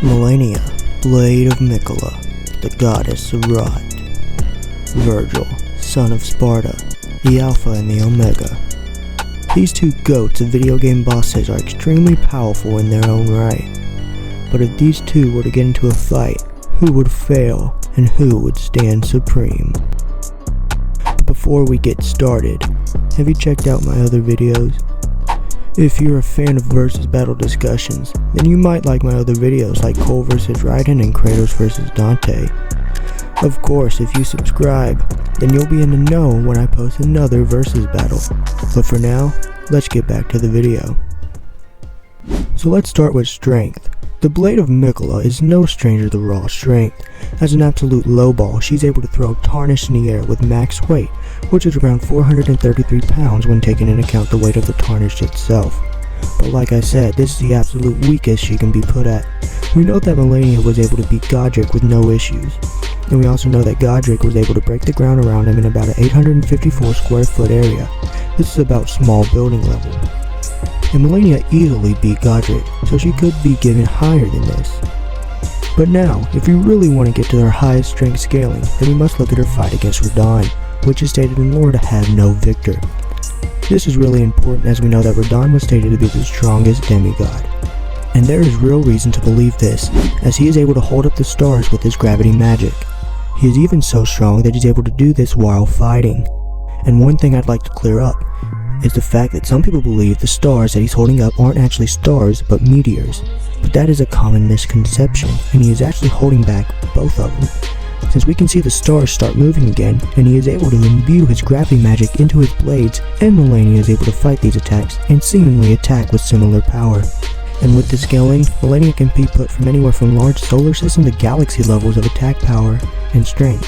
Malenia, blade of Mikola, the goddess of rot. Vergil, son of Sparta, the Alpha and the Omega. These two goats of video game bosses are extremely powerful in their own right. But if these two were to get into a fight, who would fail and who would stand supreme? But before we get started, have you checked out my other videos? If you're a fan of versus battle discussions, then you might like my other videos like Cole vs Raiden and Kratos vs Dante. Of course, if you subscribe, then you'll be in the know when I post another versus battle. But for now, let's get back to the video. So let's start with strength. The blade of Mikola is no stranger to raw strength. As an absolute lowball, she's able to throw Tarnish in the air with max weight, which is around 433 pounds when taking into account the weight of the Tarnish itself. But like I said, this is the absolute weakest she can be put at. We know that Malenia was able to beat Godric with no issues. And we also know that Godric was able to break the ground around him in about an 854 square foot area. This is about small building level. And Malenia easily beat Godric, so she could be given higher than this. But now, if you really want to get to her highest strength scaling, then we must look at her fight against Radahn, which is stated in lore to have no victor. This is really important as we know that Radahn was stated to be the strongest demigod. And there is real reason to believe this, as he is able to hold up the stars with his gravity magic. He is even so strong that he's able to do this while fighting. And one thing I'd like to clear up is the fact that some people believe the stars that he's holding up aren't actually stars but meteors. But that is a common misconception, and he is actually holding back both of them. Since we can see the stars start moving again, and he is able to imbue his gravity magic into his blades, and Malenia is able to fight these attacks and seemingly attack with similar power. And with this scaling, Malenia can be put from anywhere from large solar system to galaxy levels of attack power and strength.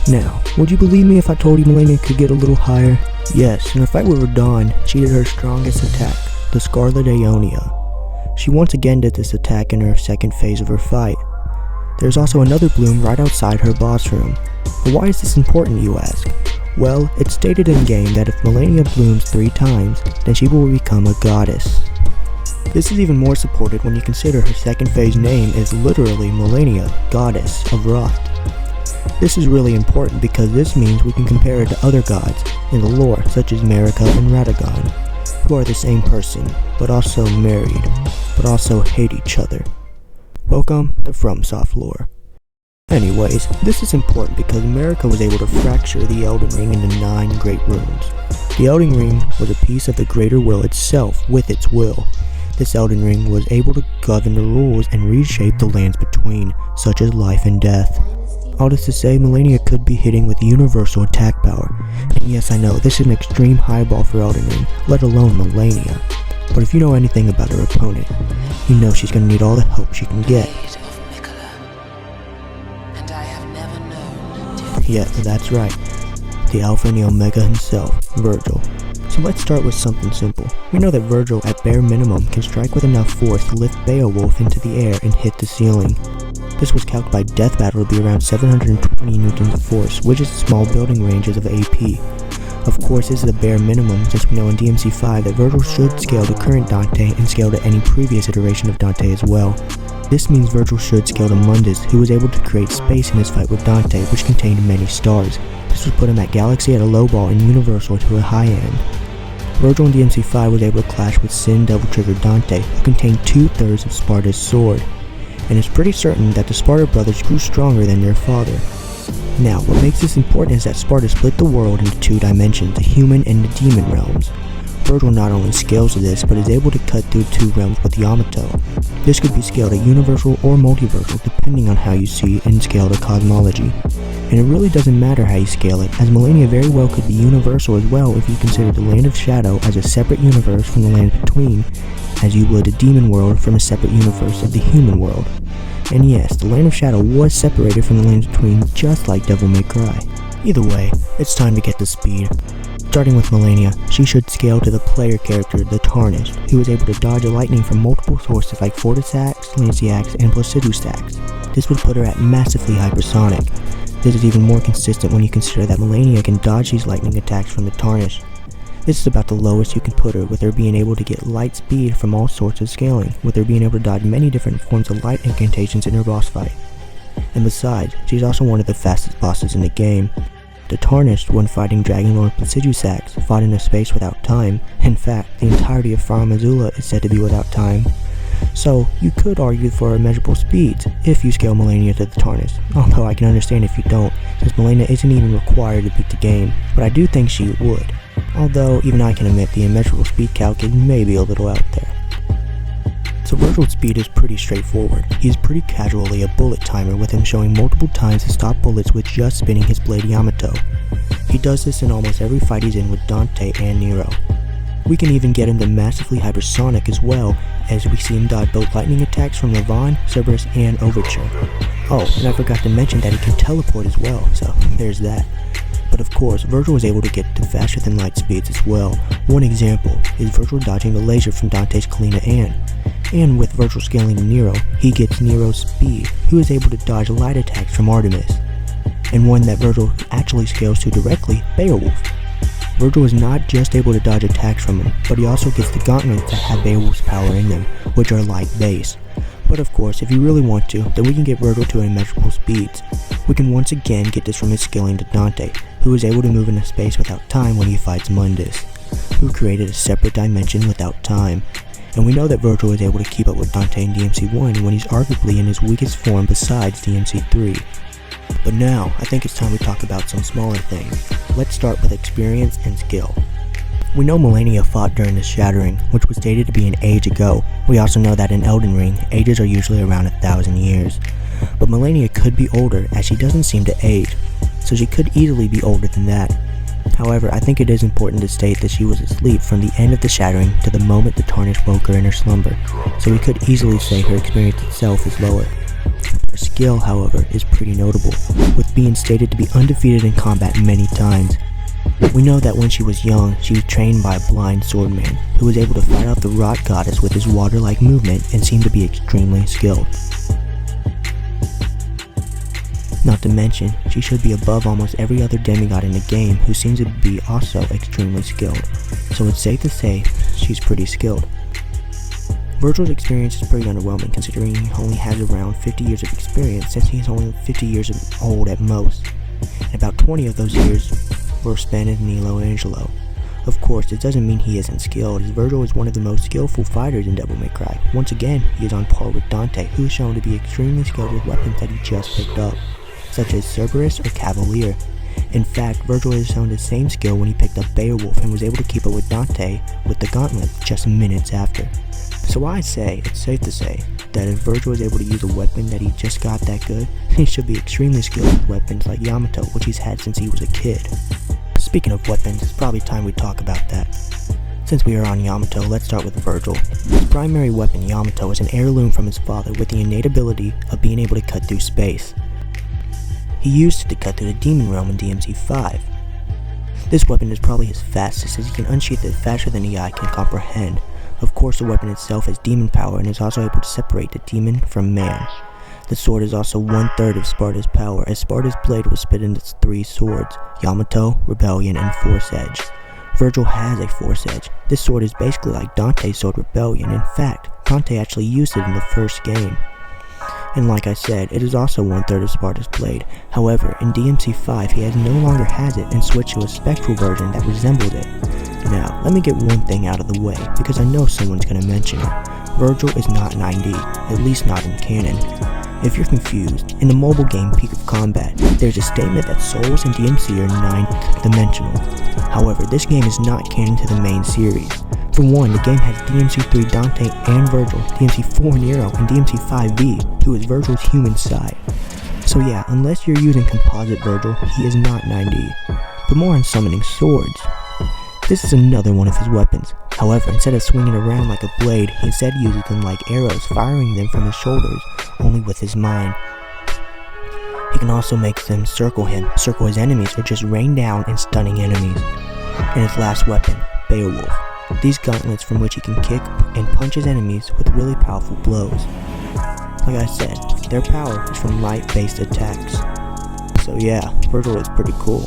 Now, would you believe me if I told you Malenia could get a little higher? Yes, in her fight with Radahn, she did her strongest attack, the Scarlet Aeonia. She once again did this attack in her second phase of her fight. There's also another bloom right outside her boss room. But why is this important, you ask? Well, it's stated in game that if Malenia blooms 3 times, then she will become a goddess. This is even more supported when you consider her second phase name is literally Malenia, goddess of rot. This is really important because this means we can compare her to other gods in the lore such as Marika and Radagon, who are the same person, but also married, but also hate each other. Welcome to FromSoft lore. Anyways, this is important because Marika was able to fracture the Elden Ring into 9 great runes. The Elden Ring was a piece of the greater will itself with its will. This Elden Ring was able to govern the rules and reshape the lands between, such as life and death. All this to say, Malenia could be hitting with universal attack power. And yes, I know, this is an extreme highball for Elden Ring, let alone Malenia. But if you know anything about her opponent, you know she's going to need all the help she can get. Yeah, that's right. The Alpha and the Omega himself, Vergil. So let's start with something simple. We know that Vergil, at bare minimum, can strike with enough force to lift Beowulf into the air and hit the ceiling. This was calculated by Death Battle to be around 720 newtons of force, which is small building ranges of AP. Of course, this is a bare minimum since we know in DMC5 that Vergil should scale to current Dante and scale to any previous iteration of Dante as well. This means Vergil should scale to Mundus, who was able to create space in his fight with Dante, which contained many stars. This would put him at Galaxy at a low ball and Universal to a high end. Vergil in DMC5 was able to clash with Sin Devil Trigger Dante, who contained 2/3 of Sparta's sword. And it's pretty certain that the Sparta brothers grew stronger than their father. Now, what makes this important is that Sparta split the world into 2 dimensions, the human and the demon realms. Vergil not only scales to this, but is able to cut through 2 realms with Yamato. This could be scaled at universal or multiversal, depending on how you see and scale the cosmology. And it really doesn't matter how you scale it, as Malenia very well could be universal as well if you consider the Land of Shadow as a separate universe from the Land Between, as you would a demon world from a separate universe of the human world. And yes, the Land of Shadow was separated from the Land Between, just like Devil May Cry. Either way, it's time to get to speed. Starting with Malenia, she should scale to the player character, the Tarnished, who is able to dodge lightning from multiple sources like Fortisax, Lanciax, and Placidusax. This would put her at massively hypersonic. This is even more consistent when you consider that Malenia can dodge these lightning attacks from the Tarnished. This is about the lowest you can put her, with her being able to get light speed from all sorts of scaling, with her being able to dodge many different forms of light incantations in her boss fight. And besides, she's also one of the fastest bosses in the game. The Tarnished, when fighting Dragon Lord Placidusax, fought in a space without time. In fact, the entirety of Farum Azula is said to be without time. So, you could argue for immeasurable speeds if you scale Malenia to the Tarnished, although I can understand if you don't, since Malenia isn't even required to beat the game, but I do think she would. Although, even I can admit the immeasurable speed calc is maybe a little out there. So Vergil's speed is pretty straightforward. He is pretty casually a bullet timer, with him showing multiple times to stop bullets with just spinning his blade Yamato. He does this in almost every fight he's in with Dante and Nero. We can even get him to massively hypersonic as well, as we see him dodge both lightning attacks from Levon, Cerberus, and Overture. Oh, and I forgot to mention that he can teleport as well, so there's that. But of course, Vergil was able to get to faster than light speeds as well. One example is Vergil dodging the laser from Dante's Kalina Ann. And with Vergil scaling to Nero, he gets Nero's speed, who is able to dodge light attacks from Artemis. And one that Vergil actually scales to directly, Beowulf. Vergil is not just able to dodge attacks from him, but he also gets the gauntlets that have Beowulf's power in them, which are light based. But of course, if you really want to, then we can get Vergil to immeasurable speeds. We can once again get this from his scaling to Dante, who is able to move into space without time when he fights Mundus, who created a separate dimension without time. And we know that Vergil is able to keep up with Dante in DMC1 when he's arguably in his weakest form besides DMC3. But now, I think it's time we talk about some smaller things. Let's start with experience and skill. We know Malenia fought during the Shattering, which was stated to be an age ago. We also know that in Elden Ring, ages are usually around 1,000 years. But Malenia could be older, as she doesn't seem to age, so she could easily be older than that. However, I think it is important to state that she was asleep from the end of the Shattering to the moment the Tarnished woke her in her slumber, so we could easily say her experience itself is lower. Her skill, however, is pretty notable, with being stated to be undefeated in combat many times. We know that when she was young, she was trained by a blind swordman, who was able to fight out the Rot Goddess with his water-like movement and seemed to be extremely skilled. Not to mention, she should be above almost every other demigod in the game who seems to be also extremely skilled, so it's safe to say she's pretty skilled. Vergil's experience is pretty underwhelming considering he only has around 50 years of experience, since he's only 50 years old at most, and about 20 of those years were spent in Nilo Angelo. Of course, this doesn't mean he isn't skilled, as Vergil is one of the most skillful fighters in Devil May Cry. Once again, he is on par with Dante, who is shown to be extremely skilled with weapons that he just picked up, such as Cerberus or Cavalier. In fact, Vergil is shown the same skill when he picked up Beowulf and was able to keep up with Dante with the gauntlet just minutes after. So I say, it's safe to say, that if Vergil is able to use a weapon that he just got that good, he should be extremely skilled with weapons like Yamato, which he's had since he was a kid. Speaking of weapons, it's probably time we talk about that. Since we are on Yamato, let's start with Vergil. His primary weapon, Yamato, is an heirloom from his father with the innate ability of being able to cut through space. He used it to cut through the Demon Realm in DMC5. This weapon is probably his fastest, as he can unsheath it faster than the eye can comprehend. Of course, the weapon itself has demon power and is also able to separate the demon from man. The sword is also 1/3 of Sparta's power, as Sparta's blade was split into 3 swords: Yamato, Rebellion, and Force Edge. Vergil has a Force Edge. This sword is basically like Dante's sword Rebellion. In fact, Dante actually used it in the first game. And like I said, it is also 1/3 of Sparta's blade. However, in DMC5, he no longer has it and switched to a spectral version that resembled it. Now, let me get one thing out of the way, because I know someone's going to mention it. Vergil is not 9D, at least not in canon. If you're confused, in the mobile game Peak of Combat, there's a statement that souls in DMC are 9th dimensional. However, this game is not canon to the main series. For one, the game has DMC3 Dante and Vergil, DMC4 Nero, and DMC5 V, who is Vergil's human side. So yeah, unless you're using composite Vergil, he is not 9D. But more on summoning swords. This is another one of his weapons. However, instead of swinging around like a blade, he instead uses them like arrows, firing them from his shoulders, only with his mind. He can also make them circle him, circle his enemies, or just rain down and stunning enemies. And his last weapon, Beowulf. These gauntlets from which he can kick and punch his enemies with really powerful blows. Like I said, their power is from light-based attacks. So yeah, Vergil is pretty cool.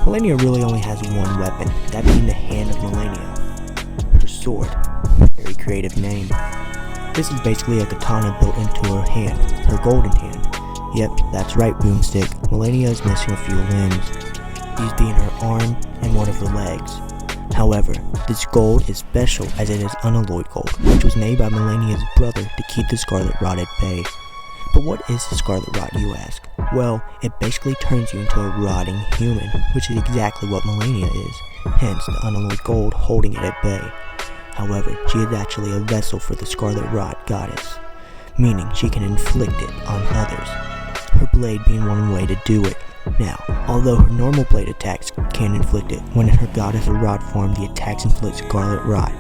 Malenia really only has one weapon, that being the hand of Malenia. Her sword. Very creative name. This is basically a katana built into her hand, her golden hand. Yep, that's right, Boomstick. Malenia is missing a few limbs, these being her arm and one of her legs. However, this gold is special as it is unalloyed gold, which was made by Malenia's brother to keep the Scarlet Rot at bay. But what is the Scarlet Rot, you ask? Well, it basically turns you into a rotting human, which is exactly what Malenia is, hence the unalloyed gold holding it at bay. However, she is actually a vessel for the Scarlet Rot goddess, meaning she can inflict it on others, her blade being one way to do it. Now, although her normal blade attacks can inflict it, when in her goddess of rot form the attacks inflict Scarlet Rot.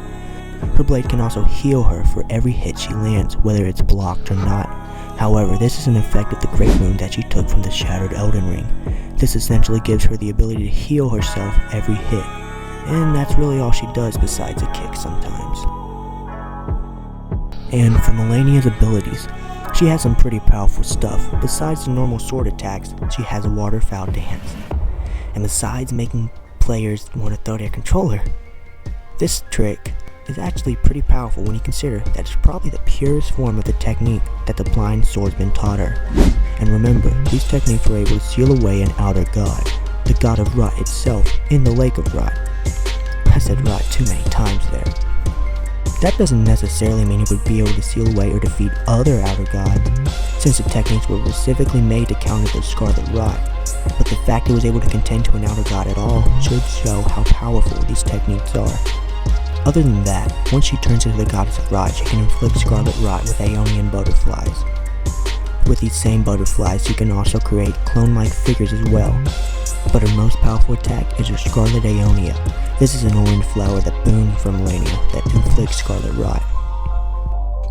Her blade can also heal her for every hit she lands, whether it's blocked or not. However, this is an effect of the great wound that she took from the shattered Elden Ring. This essentially gives her the ability to heal herself every hit, and that's really all she does besides a kick sometimes. And for Malenia's abilities, she has some pretty powerful stuff. Besides the normal sword attacks, she has a waterfowl dance. And besides making players want to throw their controller, this trick is actually pretty powerful when you consider that it's probably the purest form of the technique that the blind swordsman taught her. And remember, these techniques were able to seal away an outer god, the god of rot itself, in the lake of rot. I said rot too many times there. That doesn't necessarily mean it would be able to seal away or defeat other outer gods, since the techniques were specifically made to counter the Scarlet Rot. But the fact it was able to contend to an outer god at all should show how powerful these techniques are. Other than that, once she turns into the goddess of rot, she can inflict Scarlet Rot with Aeonian butterflies. With these same butterflies, she can also create clone-like figures as well. But her most powerful attack is her Scarlet Aeonia. This is an orange flower that blooms from Malenia that inflicts Scarlet Rot.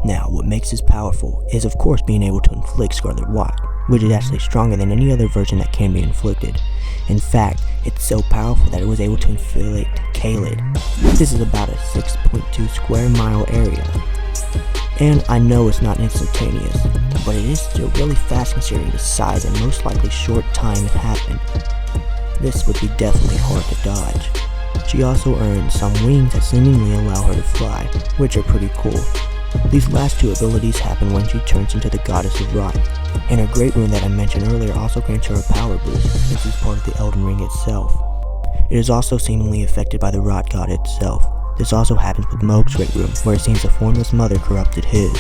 Now, what makes this powerful is of course being able to inflict Scarlet Rot, which is actually stronger than any other version that can be inflicted. In fact, it's so powerful that it was able to inflict Caelid. This is about a 6.2 square mile area. And I know it's not instantaneous, but it is still really fast considering the size and most likely short time it happened. This would be definitely hard to dodge. She also earns some wings that seemingly allow her to fly, which are pretty cool. These last two abilities happen when she turns into the goddess of rot, and her great rune that I mentioned earlier also grants her a power boost, which is part of the Elden Ring itself. It is also seemingly affected by the rot god itself. This also happens with Mohg's great rune, where it seems the formless mother corrupted his.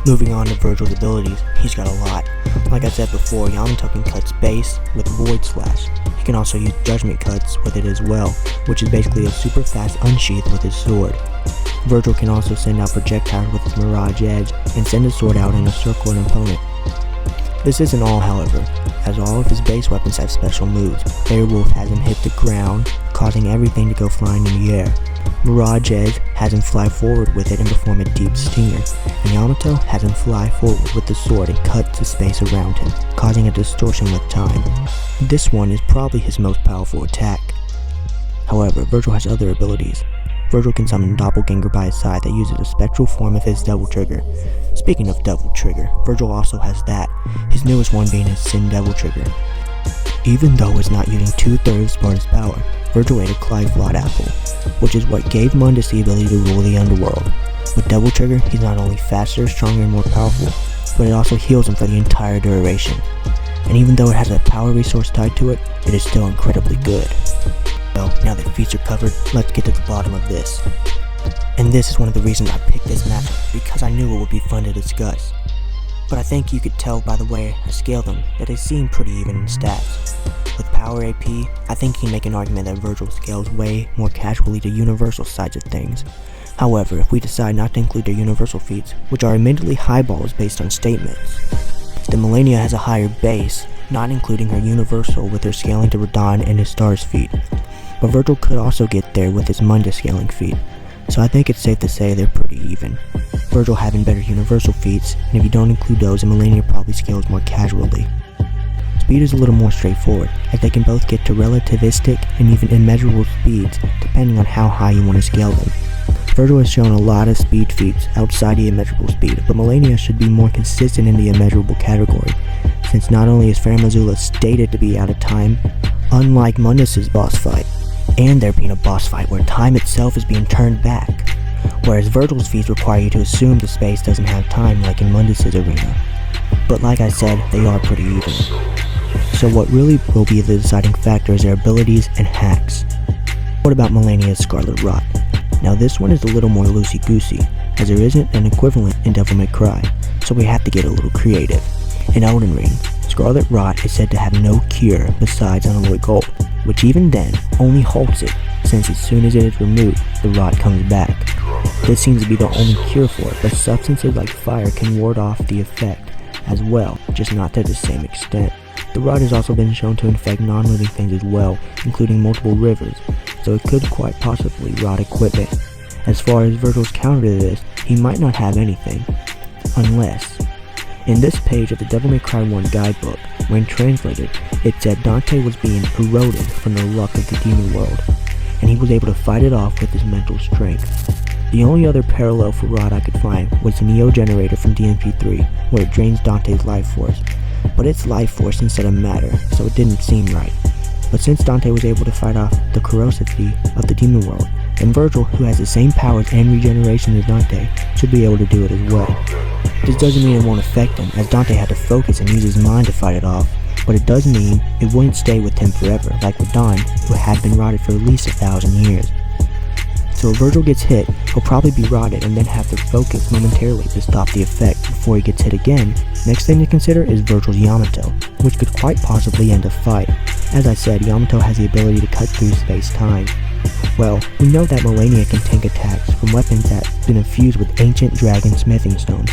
Moving on to Vergil's abilities, he's got a lot. Like I said before, Yamato can cut space with Void Slash. He can also use Judgment Cuts with it as well, which is basically a super fast unsheath with his sword. Vergil can also send out projectiles with his Mirage Edge and send his sword out in a circle an opponent. This isn't all, however, as all of his base weapons have special moves. Beowulf has him hit the ground, causing everything to go flying in the air. Mirage Edge has him fly forward with it and perform a deep stinger, and Yamato has him fly forward with the sword and cut the space around him, causing a distortion with time. This one is probably his most powerful attack. However, Vergil has other abilities. Vergil can summon Doppelganger by his side that uses a spectral form of his Devil Trigger. Speaking of Devil Trigger, Vergil also has that, his newest one being his Sin Devil Trigger. Even though it's not using 2/3 of Sparta's power, Vergil ate a Clyflot apple, which is what gave Mundus the ability to rule the underworld. With Devil Trigger, he's not only faster, stronger, and more powerful, but it also heals him for the entire duration. And even though it has a power resource tied to it, it is still incredibly good. So, now that feats are covered, let's get to the bottom of this. And this is one of the reasons I picked this matchup, because I knew it would be fun to discuss. But I think you could tell by the way I scale them that they seem pretty even in stats. With power AP, I think you can make an argument that Vergil scales way more casually to universal sides of things. However, if we decide not to include their universal feats, which are admittedly highballs based on statements, then Malenia has a higher base, not including her universal with her scaling to Radahn and his stars feat. But Vergil could also get there with his Mundus scaling feat, so I think it's safe to say they're pretty even. Vergil having better universal feats, and if you don't include those, then Malenia probably scales more casually. Speed is a little more straightforward, as they can both get to relativistic and even immeasurable speeds, depending on how high you want to scale them. Vergil has shown a lot of speed feats outside the immeasurable speed, but Malenia should be more consistent in the immeasurable category, since not only is Farum Azula stated to be out of time, unlike Mundus's boss fight, and there being a boss fight where time itself is being turned back, whereas Vergil's feats require you to assume the space doesn't have time like in Mundus's arena. But like I said, they are pretty even. So what really will be the deciding factor is their abilities and hacks. What about Malenia's Scarlet Rot? Now this one is a little more loosey-goosey, as there isn't an equivalent in Devil May Cry, so we have to get a little creative. In Elden Ring, Scarlet Rot is said to have no cure besides unalloyed gold, which even then only halts it, since as soon as it is removed, the rot comes back. This seems to be the only cure for it, but substances like fire can ward off the effect as well, just not to the same extent. The rot has also been shown to infect non-living things as well, including multiple rivers, so it could quite possibly rot equipment. As far as Vergil's counter to this, he might not have anything, unless... In this page of the Devil May Cry 1 guidebook, when translated, it said Dante was being eroded from the luck of the demon world, and he was able to fight it off with his mental strength. The only other parallel for rot I could find was the Neo generator from DMP3, where it drains Dante's life force, but it's life force instead of matter, so it didn't seem right. But since Dante was able to fight off the corrosivity of the demon world, then Vergil, who has the same powers and regeneration as Dante, should be able to do it as well. This doesn't mean it won't affect him, as Dante had to focus and use his mind to fight it off, but it does mean it wouldn't stay with him forever, like with Don, who had been rotted for at least 1,000 years. So if Vergil gets hit, he'll probably be rotted and then have to focus momentarily to stop the effect before he gets hit again. Next thing to consider is Vergil's Yamato, which could quite possibly end a fight. As I said, Yamato has the ability to cut through space-time. Well, we know that Malenia can tank attacks from weapons that have been infused with ancient dragon smithing stones.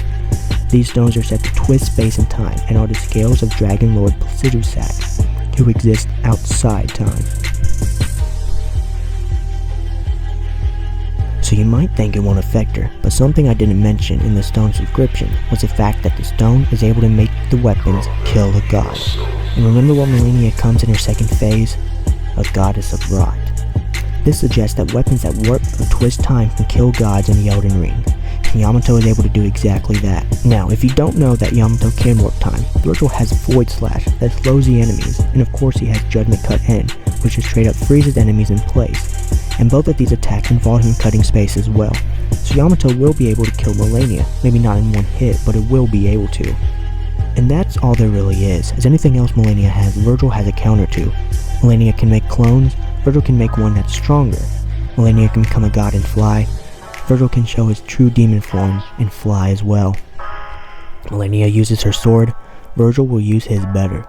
These stones are said to twist space and time and are the scales of Dragon Lord Placidusac, who exist outside time. So you might think it won't affect her, but something I didn't mention in the stone's description was the fact that the stone is able to make the weapons kill the god. And remember what Malenia comes in her second phase? A goddess of rot. This suggests that weapons that warp or twist time can kill gods in the Elden Ring. Yamato is able to do exactly that. Now, if you don't know that Yamato can warp time, Vergil has Void Slash that slows the enemies, and of course he has Judgment Cut N, which just straight up freezes enemies in place. And both of these attacks involve him cutting space as well. So Yamato will be able to kill Malenia, maybe not in one hit, but it will be able to. And that's all there really is, as anything else Malenia has, Vergil has a counter to. Malenia can make clones, Vergil can make one that's stronger. Malenia can become a god and fly. Vergil can show his true demon form and fly as well. Malenia uses her sword, Vergil will use his better.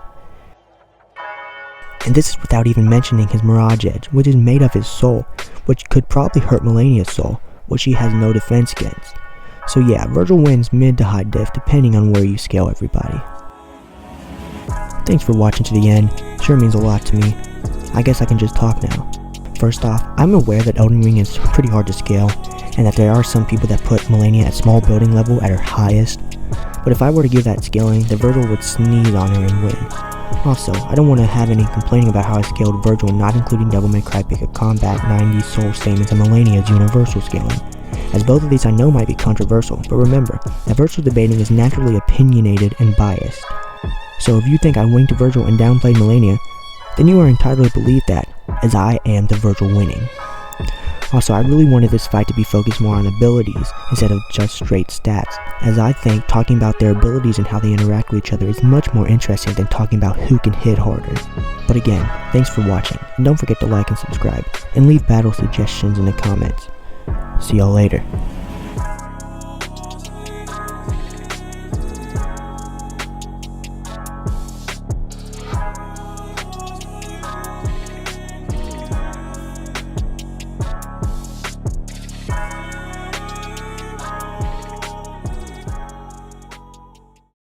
And this is without even mentioning his Mirage Edge, which is made of his soul, which could probably hurt Malenia's soul, which she has no defense against. So yeah, Vergil wins mid to high diff depending on where you scale everybody. Thanks for watching to the end, sure means a lot to me. I guess I can just talk now. First off, I'm aware that Elden Ring is pretty hard to scale, and that there are some people that put Malenia at small building level at her highest, but if I were to give that scaling, the Vergil would sneeze on her and win. Also, I don't want to have any complaining about how I scaled Vergil and not including Devil May Cry Pick a Combat, 90 Soul Statements, and Malenia's universal scaling, as both of these I know might be controversial, but remember, that Vergil debating is naturally opinionated and biased. So if you think I winged Vergil and downplayed Malenia, then you are entitled to believe that, as I am the Vergil winning. Also, I really wanted this fight to be focused more on abilities instead of just straight stats, as I think talking about their abilities and how they interact with each other is much more interesting than talking about who can hit harder. But again, thanks for watching, and don't forget to like and subscribe, and leave battle suggestions in the comments. See y'all later.